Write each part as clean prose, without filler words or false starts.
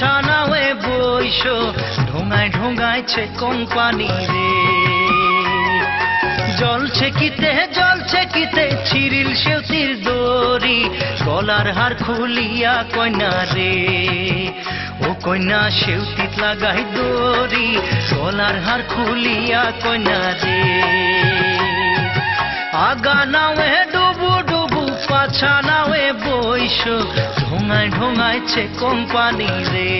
পাছা নাওয়ে বইস ঢোঙায় ঢোঙাইছে company রে জলছে কিতে ছিরিল সেউতির দড়ি গলার হার খুলিয়া কইনা রে ও কইনা সেউতিত লাগাই দড়ি গলার হার খুলিয়া কইনা রে আগা নাওয়ে ডুবু ডুবু পাছা নাওয়ে বইস ঢোঙায় ঢোঙাইছে কোম্পানি রে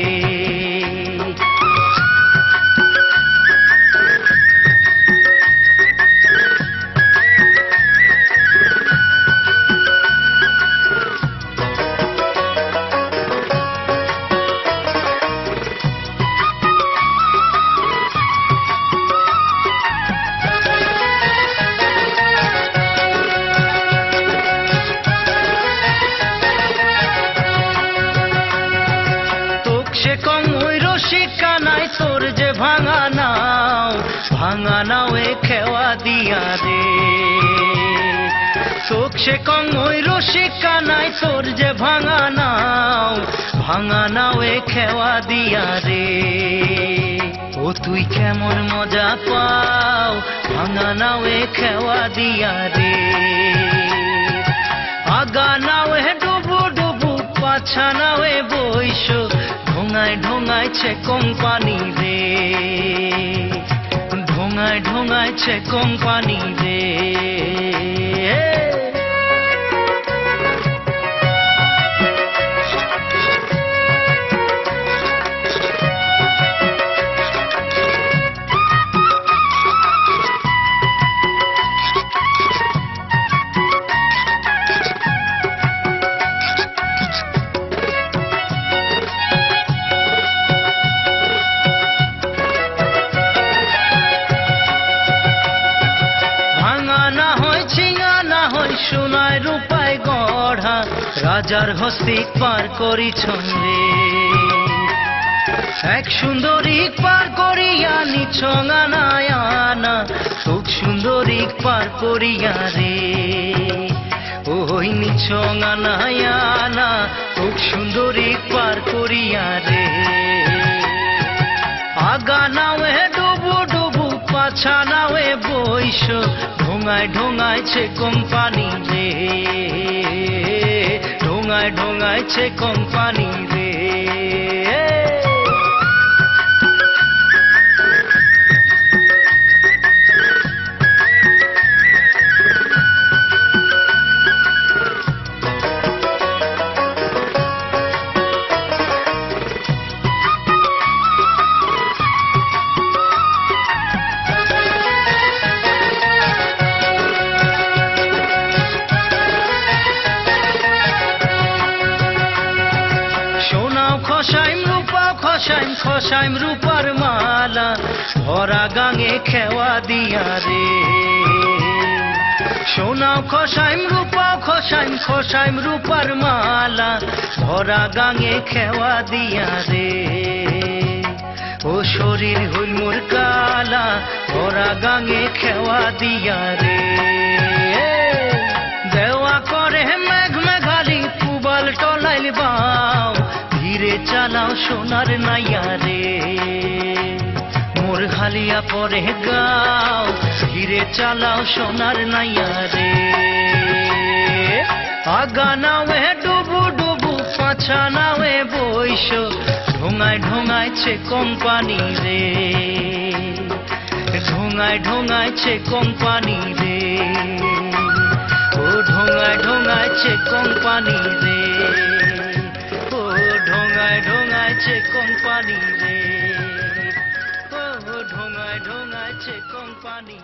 শিকানাই তোর যে ভাঙা নাও এ খেওয়া দিয়া রে চোখ সে কং ওই রসিকানাই তোর যে ভাঙা নাও এ খেওয়া দিয়া রে ও তুই কেমন মজা পাও ভাঙা নাও এ খেওয়া দিয়া রে আগা নাও এ ডুবু ডুবু পাছা নাও এ বইস ঢোঙায় ঢোঙাইছে কোম্পানি রে ঢোঙায় ঢোঙাইছে কোম্পানি রে সোনায় রূপায় গড়া রাজার হস্তি পার করিছন রে এক সুন্দরী পার করিয়া নিছঙানায় আনা খুব সুন্দরী পার করিয়া রে ওই নিছঙানায় আনা খুব সুন্দরী পার করিয়া রে আগা নাওয়ে ডুবু ডুবু পাছা নাওয়ে বইস ঢোঙায় ঢোঙাইছে কোম্পানি রে ঢোঙায় ঢোঙাইছে কোম্পানি রে খসাইম রূপার মালা ভরা গাঙে খেওয়া দিয়া রে সোনাও খসাইম রূপার মালা ভরা গাঙে খেওয়া দিয়া রে ও শরীর হইল মোর কালা ভরা গাঙে খেওয়া দিয়া রে দেওয়া করে মেঘ মেঘালি পুবাল টলাইল বাও ধীরে চালাও সোনার নাইয়া রে মোর হালিয়া পরে গাও ধীরে চালাও সোনার নাইয়া রে আগা নাওয়ে ডুবু ডুবু পাছা নাওয়ে বইস ঢোঙায় ঢোঙাইছে কোম্পানি রে ঢোঙায় ঢোঙাইছে কোম্পানি রে ও ঢোঙায় ঢোঙাইছে কোম্পানি রে ঢোঙায় ঢোঙাইছে কোম্পানি রে ও ঢোঙায় ঢোঙাইছে কোম্পানি।